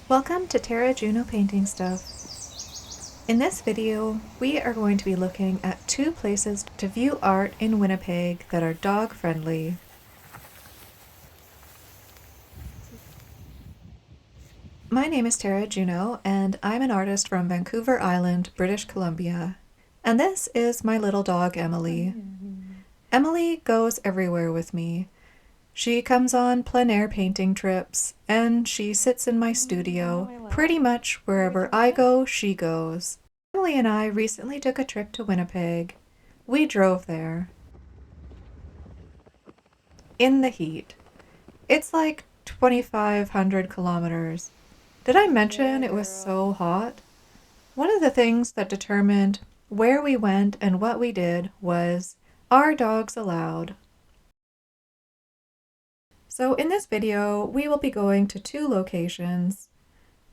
Welcome to Tara Juno Painting Stuff. In this video, we are going to be looking at two places to view art in Winnipeg that are dog friendly. My name is Tara Juno, and I'm an artist from Vancouver Island, British Columbia. And this is my little dog, Emily. Emily goes everywhere with me. She comes on plein air painting trips, and she sits in my studio. Pretty much wherever I go, she goes. Emily and I recently took a trip to Winnipeg. We drove there. In the heat. It's like 2,500 kilometers. Did I mention it was so hot? One of the things that determined where we went and what we did was, are dogs allowed? So in this video, we will be going to two locations: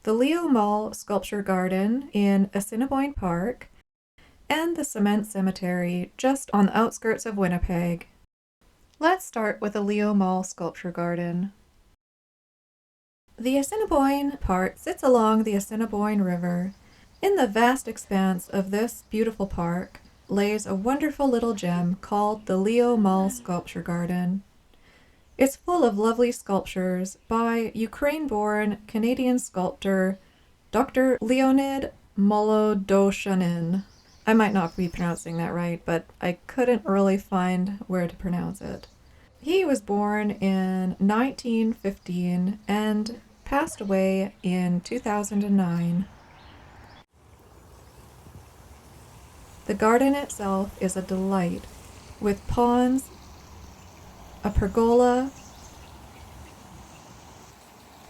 the Leo Mall Sculpture Garden in Assiniboine Park and the Cement Cemetery just on the outskirts of Winnipeg. Let's start with the Leo Mall Sculpture Garden. The Assiniboine Park sits along the Assiniboine River. In the vast expanse of this beautiful park lays a wonderful little gem called the Leo Mall Sculpture Garden. It's full of lovely sculptures by Ukraine-born Canadian sculptor Dr. Leonid Molodoshanin. I might not be pronouncing that right, but I couldn't really find where to pronounce it. He was born in 1915 and passed away in 2009. The garden itself is a delight, with ponds, a pergola,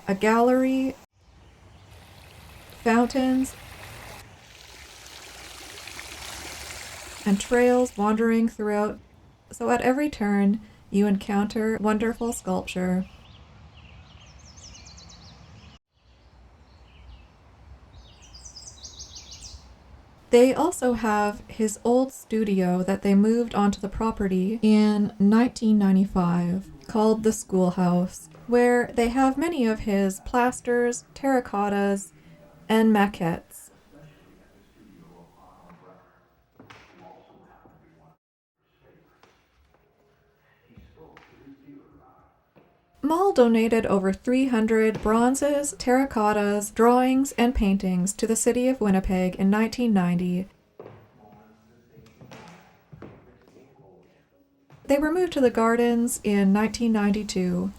a gallery, fountains, and trails wandering throughout, so at every turn you encounter wonderful sculpture. They also have his old studio that they moved onto the property in 1995 called the Schoolhouse, where they have many of his plasters, terracottas, and maquettes. Mall donated over 300 bronzes, terracottas, drawings, and paintings to the city of Winnipeg in 1990. They were moved to the gardens in 1992.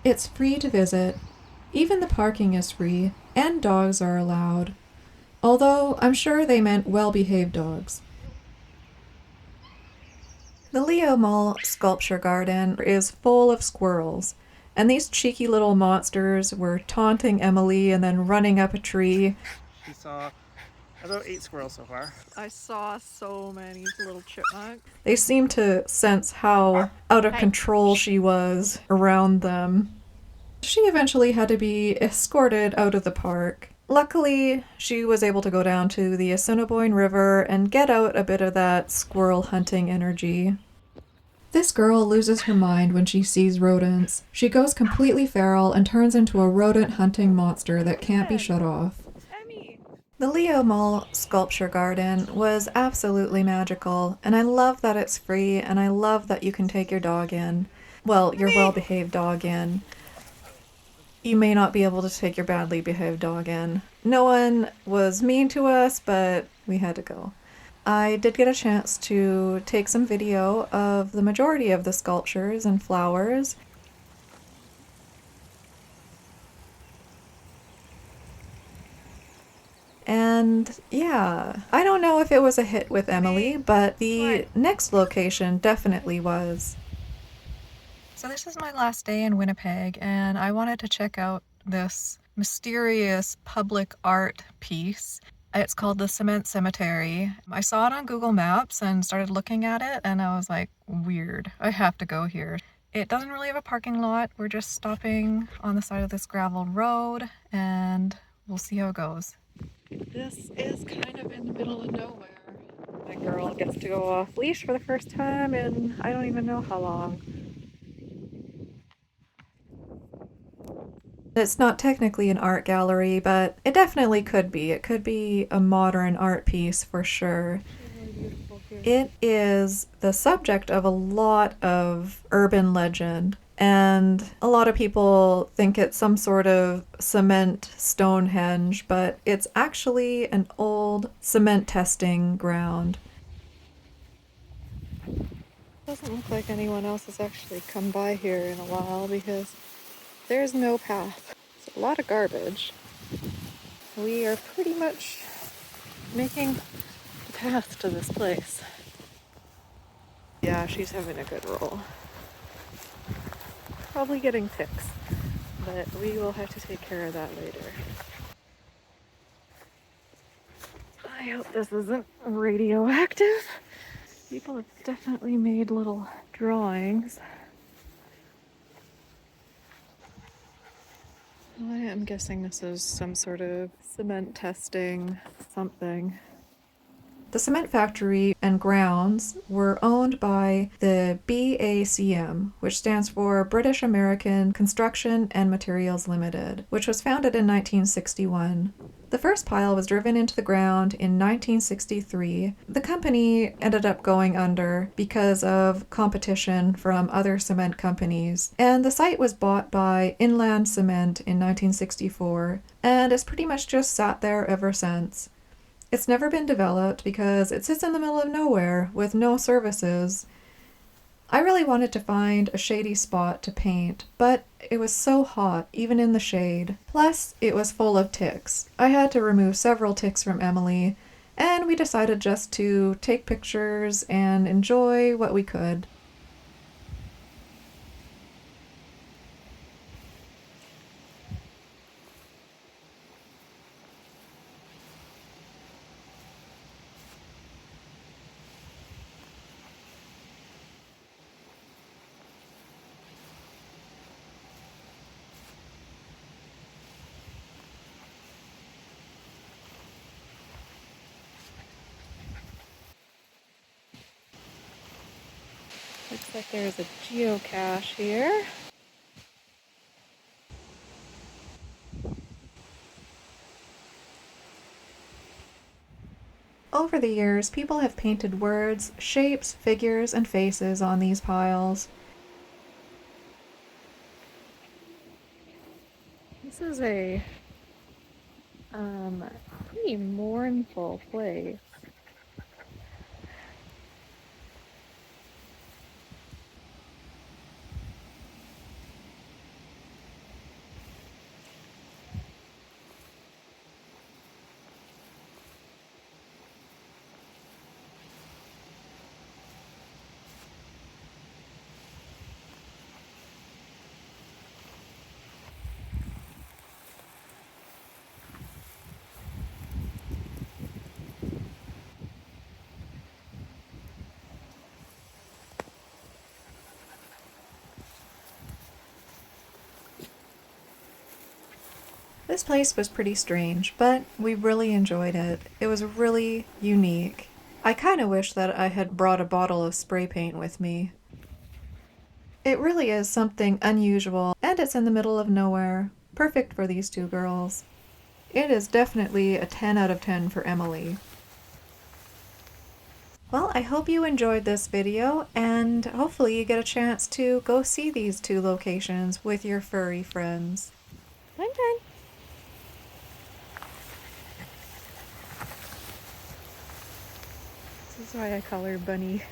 It's free to visit. Even the parking is free, and dogs are allowed. Although I'm sure they meant well-behaved dogs. The Leo Mall Sculpture Garden is full of squirrels, and these cheeky little monsters were taunting Emily and then running up a tree. We saw about 8 squirrels so far. I saw so many little chipmunks. They seemed to sense how out of control she was around them. She eventually had to be escorted out of the park. Luckily, she was able to go down to the Assiniboine River and get out a bit of that squirrel hunting energy. This girl loses her mind when she sees rodents. She goes completely feral and turns into a rodent hunting monster that can't be shut off. The Leo Mall Sculpture Garden was absolutely magical, and I love that it's free, and I love that you can take your dog in. Well, your well-behaved dog in. You may not be able to take your badly behaved dog in. No one was mean to us, but we had to go. I did get a chance to take some video of the majority of the sculptures and flowers. And yeah, I don't know if it was a hit with Emily, but the next location definitely was. So this is my last day in Winnipeg, and I wanted to check out this mysterious public art piece. It's called the Cement Cemetery. I saw it on Google Maps and started looking at it, and I was like, weird, I have to go here. It doesn't really have a parking lot. We're just stopping on the side of this gravel road, and we'll see how it goes. This is kind of in the middle of nowhere. My girl gets to go off leash for the first time in I don't even know how long. It's not technically an art gallery, but it definitely could be. It could be a modern art piece for sure. It is the subject of a lot of urban legend, and a lot of people think it's some sort of cement Stonehenge, but it's actually an old cement testing ground. Doesn't look like anyone else has actually come by here in a while because there's no path. It's a lot of garbage. We are pretty much making the path to this place. Yeah, she's having a good roll. Probably getting ticks, but we will have to take care of that later. I hope this isn't radioactive. People have definitely made little drawings. I am guessing this is some sort of cement testing something. The cement factory and grounds were owned by the BACM, which stands for British American Construction and Materials Limited, which was founded in 1961. The first pile was driven into the ground in 1963. The company ended up going under because of competition from other cement companies, and the site was bought by Inland Cement in 1964, and it's pretty much just sat there ever since. It's never been developed because it sits in the middle of nowhere with no services. I really wanted to find a shady spot to paint, but it was so hot, even in the shade. Plus, it was full of ticks. I had to remove several ticks from Emily, and we decided just to take pictures and enjoy what we could. Looks like there's a geocache here. Over the years, people have painted words, shapes, figures, and faces on these piles. This is a pretty mournful place. This place was pretty strange, but we really enjoyed it. It was really unique. I kind of wish that I had brought a bottle of spray paint with me. It really is something unusual, and it's in the middle of nowhere. Perfect for these two girls. It is definitely a 10 out of 10 for Emily. Well, I hope you enjoyed this video, and hopefully you get a chance to go see these two locations with your furry friends. Fun, fun! This is why I call her Bunny.